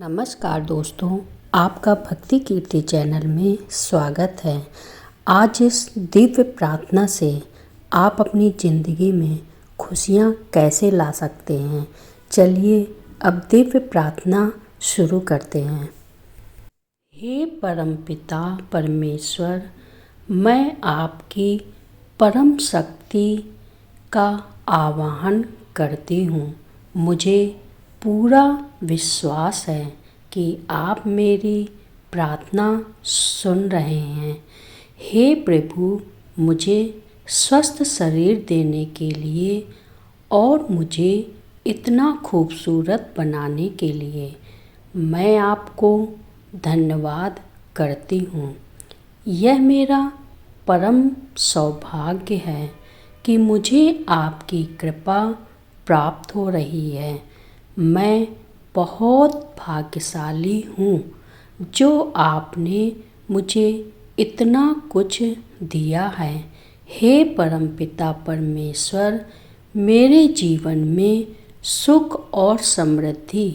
नमस्कार दोस्तों, आपका भक्ति कीर्ति चैनल में स्वागत है। आज इस दिव्य प्रार्थना से आप अपनी ज़िंदगी में खुशियाँ कैसे ला सकते हैं, चलिए अब दिव्य प्रार्थना शुरू करते हैं। हे परमपिता परमेश्वर, मैं आपकी परम शक्ति का आवाहन करती हूँ। मुझे पूरा विश्वास है कि आप मेरी प्रार्थना सुन रहे हैं। हे प्रभु, मुझे स्वस्थ शरीर देने के लिए और मुझे इतना खूबसूरत बनाने के लिए मैं आपको धन्यवाद करती हूँ। यह मेरा परम सौभाग्य है कि मुझे आपकी कृपा प्राप्त हो रही है। मैं बहुत भाग्यशाली हूँ जो आपने मुझे इतना कुछ दिया है। हे परमपिता परमेश्वर, मेरे जीवन में सुख और समृद्धि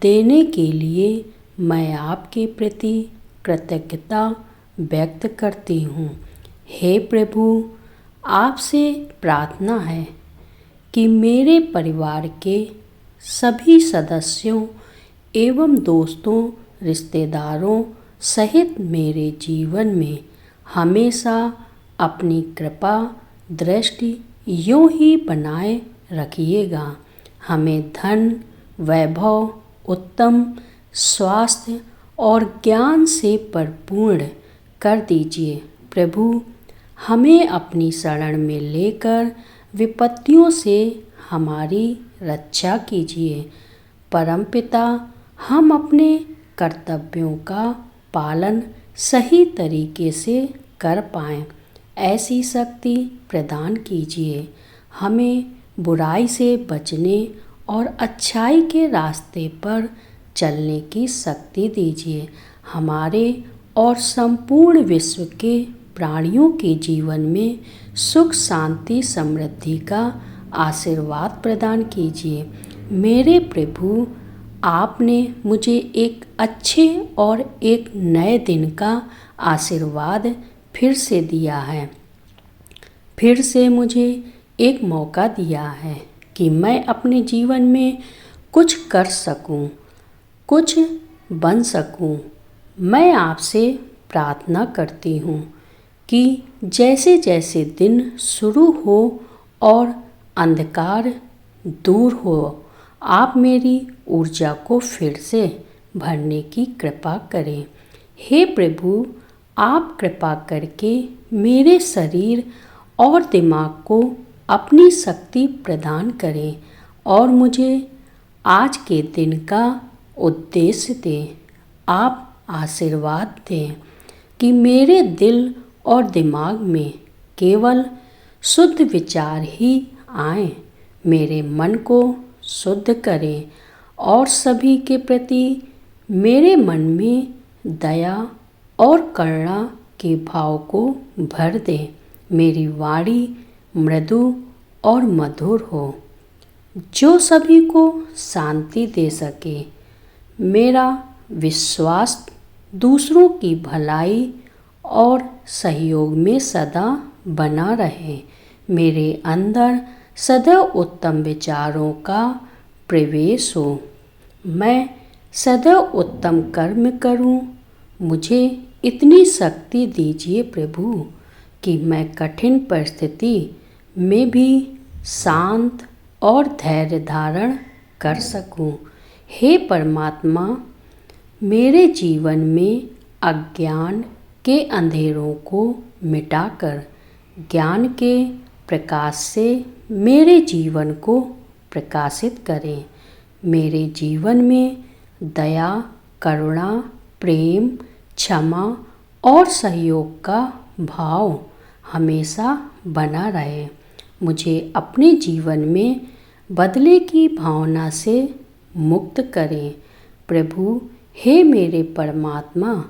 देने के लिए मैं आपके प्रति कृतज्ञता व्यक्त करती हूँ। हे प्रभु, आपसे प्रार्थना है कि मेरे परिवार के सभी सदस्यों एवं दोस्तों रिश्तेदारों सहित मेरे जीवन में हमेशा अपनी कृपा दृष्टि यूं ही बनाए रखिएगा। हमें धन, वैभव, उत्तम स्वास्थ्य और ज्ञान से परिपूर्ण कर दीजिए। प्रभु, हमें अपनी शरण में लेकर विपत्तियों से हमारी रक्षा कीजिए। परमपिता, हम अपने कर्तव्यों का पालन सही तरीके से कर पाएं, ऐसी शक्ति प्रदान कीजिए। हमें बुराई से बचने और अच्छाई के रास्ते पर चलने की शक्ति दीजिए। हमारे और संपूर्ण विश्व के प्राणियों के जीवन में सुख, शांति, समृद्धि का आशीर्वाद प्रदान कीजिए। मेरे प्रभु, आपने मुझे एक अच्छे और एक नए दिन का आशीर्वाद फिर से दिया है। फिर से मुझे एक मौका दिया है कि मैं अपने जीवन में कुछ कर सकूं, कुछ बन सकूं। मैं आपसे प्रार्थना करती हूँ कि जैसे जैसे दिन शुरू हो और अंधकार दूर हो, आप मेरी ऊर्जा को फिर से भरने की कृपा करें। हे प्रभु, आप कृपा करके मेरे शरीर और दिमाग को अपनी शक्ति प्रदान करें और मुझे आज के दिन का उद्देश्य दें। आप आशीर्वाद दें कि मेरे दिल और दिमाग में केवल शुद्ध विचार ही आएं। मेरे मन को शुद्ध करें और सभी के प्रति मेरे मन में दया और करुणा के भाव को भर दें। मेरी वाणी मृदु और मधुर हो, जो सभी को शांति दे सके। मेरा विश्वास दूसरों की भलाई और सहयोग में सदा बना रहे। मेरे अंदर सदैव उत्तम विचारों का प्रवेश हो। मैं सदैव उत्तम कर्म करूं। मुझे इतनी शक्ति दीजिए प्रभु कि मैं कठिन परिस्थिति में भी शांत और धैर्य धारण कर सकूं। हे परमात्मा, मेरे जीवन में अज्ञान के अंधेरों को मिटाकर ज्ञान के प्रकाश से मेरे जीवन को प्रकाशित करें। मेरे जीवन में दया, करुणा, प्रेम, क्षमा और सहयोग का भाव हमेशा बना रहे। मुझे अपने जीवन में बदले की भावना से मुक्त करें। प्रभु, हे मेरे परमात्मा,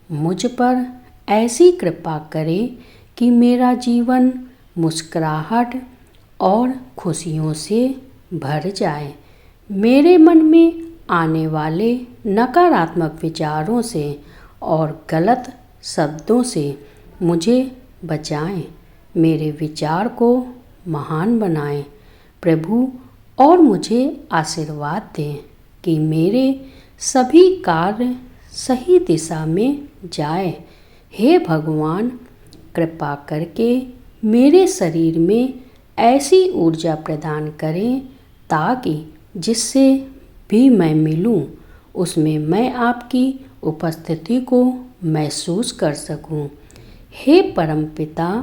मुझ पर ऐसी कृपा करें कि मेरा जीवन मुस्कुराहट और खुशियों से भर जाए। मेरे मन में आने वाले नकारात्मक विचारों से और गलत शब्दों से मुझे बचाएं। मेरे विचार को महान बनाएं प्रभु, और मुझे आशीर्वाद दें कि मेरे सभी कार्य सही दिशा में जाए। हे भगवान, कृपा करके मेरे शरीर में ऐसी ऊर्जा प्रदान करें ताकि जिससे भी मैं मिलूं उसमें मैं आपकी उपस्थिति को महसूस कर सकूं। हे परमपिता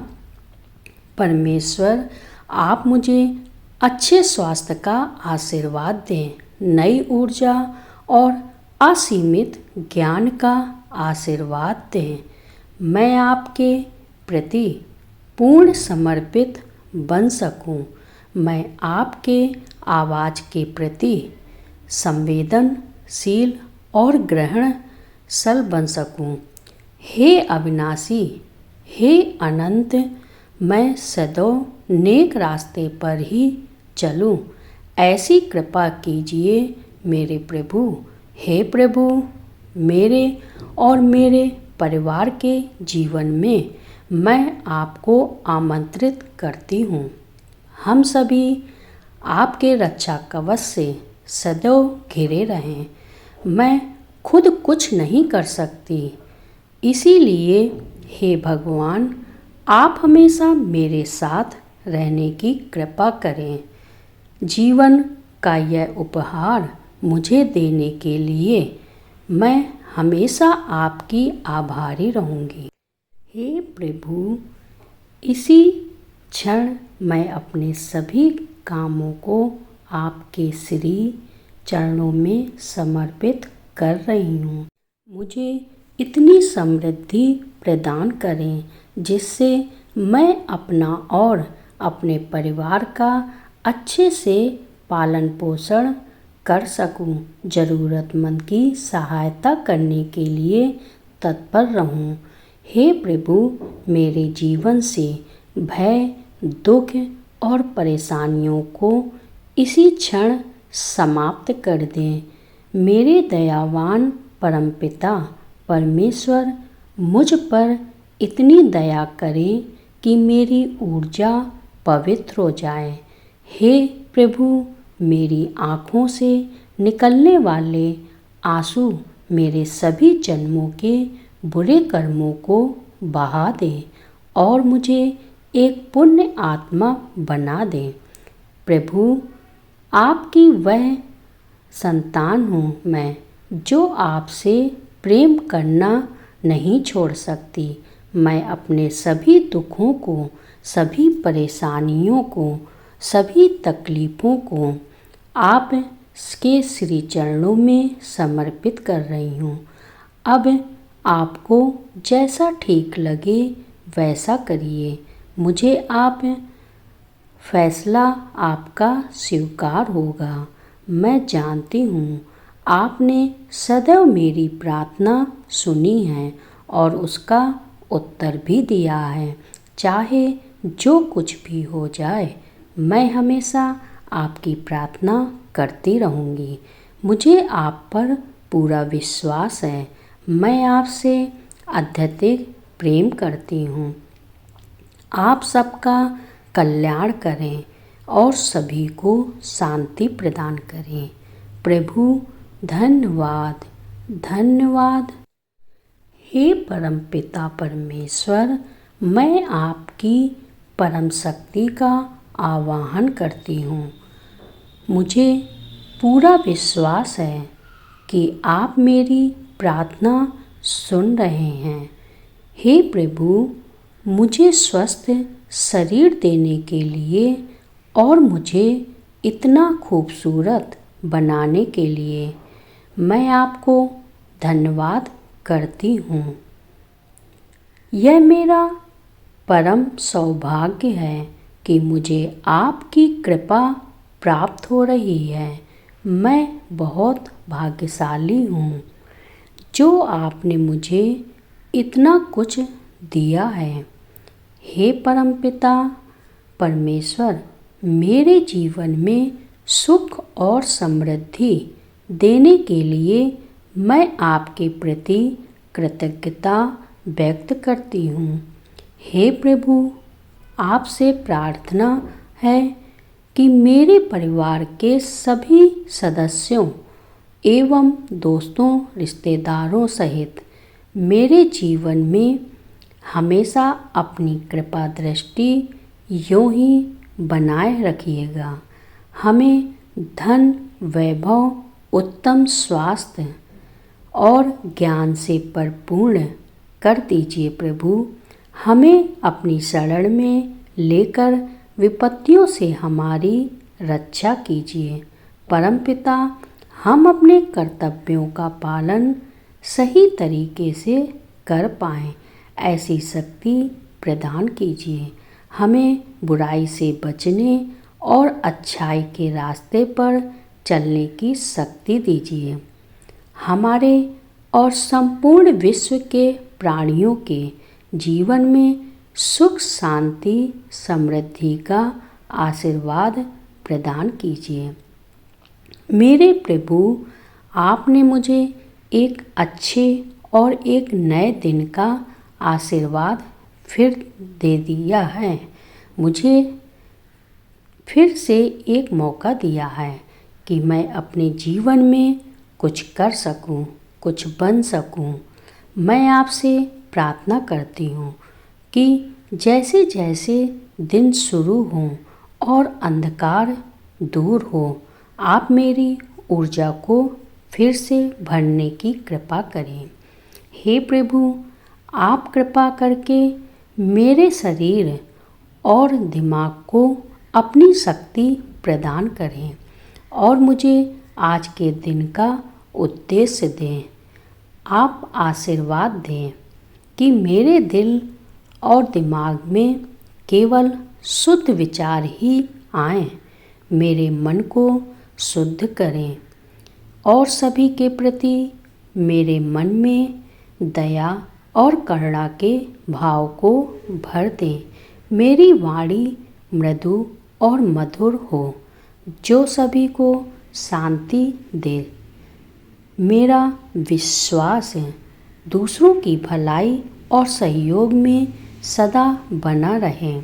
परमेश्वर, आप मुझे अच्छे स्वास्थ्य का आशीर्वाद दें, नई ऊर्जा और असीमित ज्ञान का आशीर्वाद दें। मैं आपके प्रति पूर्ण समर्पित बन सकूं। मैं आपके आवाज़ के प्रति संवेदनशील और ग्रहणशील बन सकूं। हे अविनाशी, हे अनंत, मैं सदैव नेक रास्ते पर ही चलूं। ऐसी कृपा कीजिए मेरे प्रभु। हे प्रभु, मेरे और मेरे परिवार के जीवन में मैं आपको आमंत्रित करती हूँ। हम सभी आपके रक्षा कवच से सदैव घिरे रहें। मैं खुद कुछ नहीं कर सकती, इसीलिए हे भगवान, आप हमेशा मेरे साथ रहने की कृपा करें। जीवन का यह उपहार मुझे देने के लिए मैं हमेशा आपकी आभारी रहूँगी। हे प्रभु, इसी क्षण मैं अपने सभी कामों को आपके श्री चरणों में समर्पित कर रही हूँ। मुझे इतनी समृद्धि प्रदान करें जिससे मैं अपना और अपने परिवार का अच्छे से पालन पोषण कर सकूं। ज़रूरतमंद की सहायता करने के लिए तत्पर रहूं। हे प्रभु, मेरे जीवन से भय, दुख और परेशानियों को इसी क्षण समाप्त कर दें। मेरे दयावान परमपिता परमेश्वर, मुझ पर इतनी दया करें कि मेरी ऊर्जा पवित्र हो जाए। हे प्रभु, मेरी आँखों से निकलने वाले आंसू मेरे सभी जन्मों के बुरे कर्मों को बहा दें और मुझे एक पुण्य आत्मा बना दें। प्रभु, आपकी वह संतान हूँ मैं जो आपसे प्रेम करना नहीं छोड़ सकती। मैं अपने सभी दुखों को, सभी परेशानियों को, सभी तकलीफ़ों को आपके श्री चरणों में समर्पित कर रही हूँ। अब आपको जैसा ठीक लगे वैसा करिए। मुझे आप फैसला आपका स्वीकार होगा। मैं जानती हूँ आपने सदैव मेरी प्रार्थना सुनी है और उसका उत्तर भी दिया है। चाहे जो कुछ भी हो जाए, मैं हमेशा आपकी प्रार्थना करती रहूँगी। मुझे आप पर पूरा विश्वास है। मैं आपसे अत्यधिक प्रेम करती हूँ। आप सबका कल्याण करें और सभी को शांति प्रदान करें। प्रभु, धन्यवाद, धन्यवाद। हे परमपिता परमेश्वर, मैं आपकी परम शक्ति का आवाहन करती हूँ। मुझे पूरा विश्वास है कि आप मेरी प्रार्थना सुन रहे हैं। हे प्रभु, मुझे स्वस्थ शरीर देने के लिए और मुझे इतना खूबसूरत बनाने के लिए मैं आपको धन्यवाद करती हूँ। यह मेरा परम सौभाग्य है कि मुझे आपकी कृपा प्राप्त हो रही है। मैं बहुत भाग्यशाली हूँ जो आपने मुझे इतना कुछ दिया है। हे परमपिता परमेश्वर, मेरे जीवन में सुख और समृद्धि देने के लिए मैं आपके प्रति कृतज्ञता व्यक्त करती हूँ। हे प्रभु, आपसे प्रार्थना है कि मेरे परिवार के सभी सदस्यों एवं दोस्तों रिश्तेदारों सहित मेरे जीवन में हमेशा अपनी कृपा दृष्टि यूं ही बनाए रखिएगा। हमें धन, वैभव, उत्तम स्वास्थ्य और ज्ञान से परिपूर्ण कर दीजिए प्रभु। हमें अपनी शरण में लेकर विपत्तियों से हमारी रक्षा कीजिए। परमपिता, हम अपने कर्तव्यों का पालन सही तरीके से कर पाएं, ऐसी शक्ति प्रदान कीजिए। हमें बुराई से बचने और अच्छाई के रास्ते पर चलने की शक्ति दीजिए। हमारे और संपूर्ण विश्व के प्राणियों के जीवन में सुख, शांति, समृद्धि का आशीर्वाद प्रदान कीजिए। मेरे प्रभु, आपने मुझे एक अच्छे और एक नए दिन का आशीर्वाद फिर दे दिया है। मुझे फिर से एक मौका दिया है कि मैं अपने जीवन में कुछ कर सकूं, कुछ बन सकूं। मैं आपसे प्रार्थना करती हूँ कि जैसे जैसे दिन शुरू हों और अंधकार दूर हो, आप मेरी ऊर्जा को फिर से भरने की कृपा करें। हे प्रभु, आप कृपा करके मेरे शरीर और दिमाग को अपनी शक्ति प्रदान करें और मुझे आज के दिन का उद्देश्य दें। आप आशीर्वाद दें कि मेरे दिल और दिमाग में केवल शुद्ध विचार ही आएं। मेरे मन को शुद्ध करें और सभी के प्रति मेरे मन में दया और करुणा के भाव को भर दें। मेरी वाणी मृदु और मधुर हो, जो सभी को शांति दे। मेरा विश्वास दूसरों की भलाई और सहयोग में सदा बना रहे।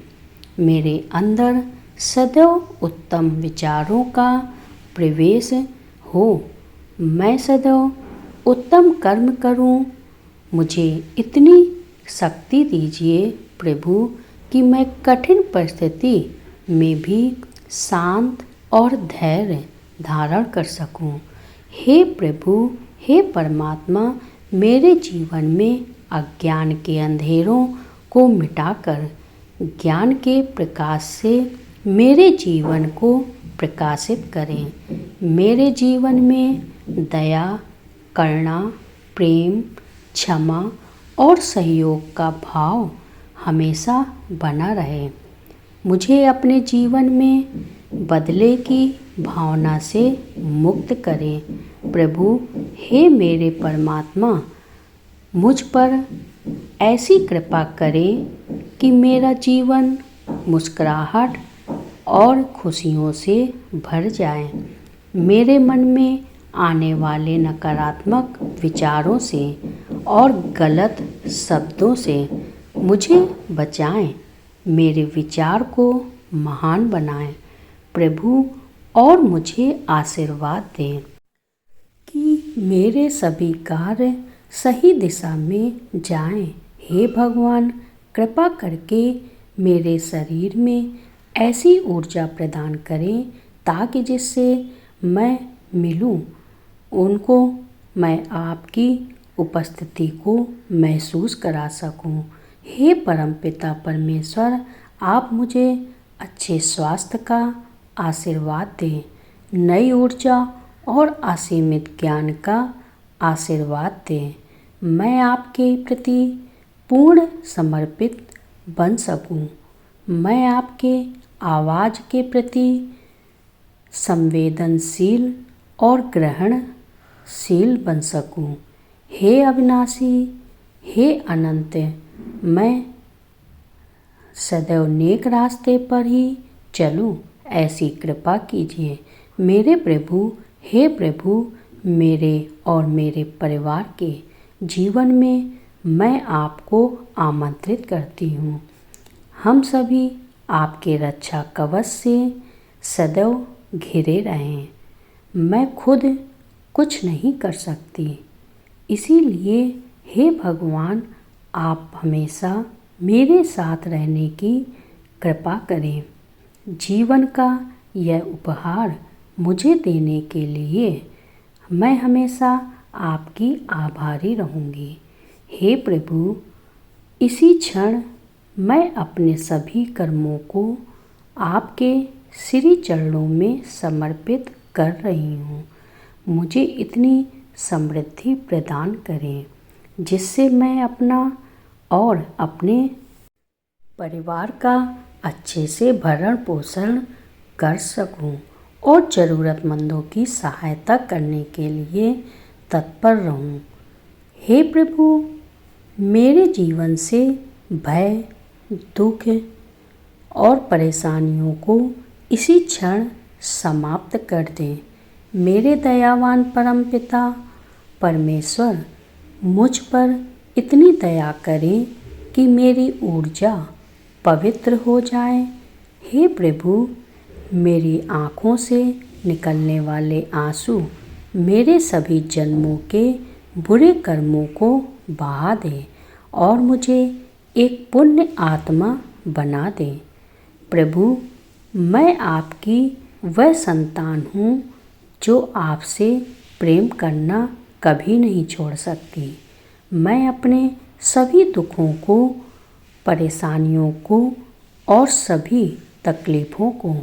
मेरे अंदर सदैव उत्तम विचारों का प्रवेश हो। मैं सदैव उत्तम कर्म करूं। मुझे इतनी शक्ति दीजिए प्रभु कि मैं कठिन परिस्थिति में भी शांत और धैर्य धारण कर सकूं। हे प्रभु, हे परमात्मा, मेरे जीवन में अज्ञान के अंधेरों को मिटाकर ज्ञान के प्रकाश से मेरे जीवन को प्रकाशित करें। मेरे जीवन में दया, करुणा, प्रेम, क्षमा और सहयोग का भाव हमेशा बना रहे। मुझे अपने जीवन में बदले की भावना से मुक्त करें। प्रभु, हे मेरे परमात्मा, मुझ पर ऐसी कृपा करें कि मेरा जीवन मुस्कुराहट और खुशियों से भर जाए। मेरे मन में आने वाले नकारात्मक विचारों से और गलत शब्दों से मुझे बचाएं। मेरे विचार को महान बनाएं प्रभु, और मुझे आशीर्वाद दें कि मेरे सभी कार्य सही दिशा में जाएं। हे भगवान, कृपा करके मेरे शरीर में ऐसी ऊर्जा प्रदान करें ताकि जिससे मैं मिलूं, उनको मैं आपकी उपस्थिति को महसूस करा सकूं। हे परमपिता परमेश्वर, आप मुझे अच्छे स्वास्थ्य का आशीर्वाद दें, नई ऊर्जा और असीमित ज्ञान का आशीर्वाद दें। मैं आपके प्रति पूर्ण समर्पित बन सकूं। मैं आपके आवाज़ के प्रति संवेदनशील और ग्रहणशील बन सकूं। हे अविनाशी, हे अनंत, मैं सदैव नेक रास्ते पर ही चलूं, ऐसी कृपा कीजिए। मेरे प्रभु, हे प्रभु, मेरे और मेरे परिवार के जीवन में मैं आपको आमंत्रित करती हूँ। हम सभी आपके रक्षा कवच से सदैव घिरे रहें। मैं खुद कुछ नहीं कर सकती, इसीलिए हे भगवान, आप हमेशा मेरे साथ रहने की कृपा करें। जीवन का यह उपहार मुझे देने के लिए मैं हमेशा आपकी आभारी रहूँगी। हे प्रभु, इसी क्षण मैं अपने सभी कर्मों को आपके श्री चरणों में समर्पित कर रही हूँ। मुझे इतनी समृद्धि प्रदान करें जिससे मैं अपना और अपने परिवार का अच्छे से भरण पोषण कर सकूं और ज़रूरतमंदों की सहायता करने के लिए तत्पर रहूं। हे प्रभु, मेरे जीवन से भय, दुख और परेशानियों को इसी क्षण समाप्त कर दें। मेरे दयावान परमपिता परमेश्वर, मुझ पर इतनी दया करें कि मेरी ऊर्जा पवित्र हो जाए। हे प्रभु, मेरी आँखों से निकलने वाले आंसू मेरे सभी जन्मों के बुरे कर्मों को बहा दे और मुझे एक पुण्य आत्मा बना दे। प्रभु, मैं आपकी वह संतान हूँ जो आपसे प्रेम करना कभी नहीं छोड़ सकती। मैं अपने सभी दुखों को, परेशानियों को और सभी तकलीफ़ों को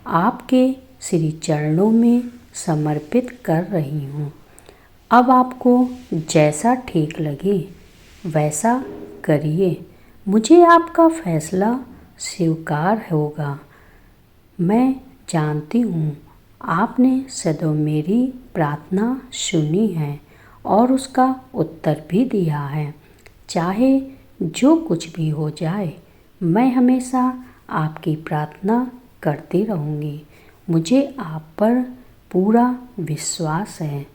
आपके श्री चरणों में समर्पित कर रही हूँ। अब आपको जैसा ठीक लगे वैसा करिए। मुझे आपका फैसला स्वीकार होगा। मैं जानती हूँ आपने सदैव मेरी प्रार्थना सुनी है और उसका उत्तर भी दिया है। चाहे जो कुछ भी हो जाए, मैं हमेशा आपकी प्रार्थना करती रहूँगी। मुझे आप पर पूरा विश्वास है।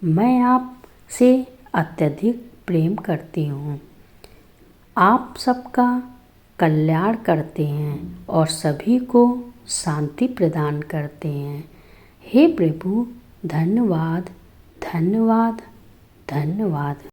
मैं आपसे अत्यधिक प्रेम करती हूँ। आप सबका कल्याण करते हैं और सभी को शांति प्रदान करते हैं। हे प्रभु, धन्यवाद, धन्यवाद, धन्यवाद।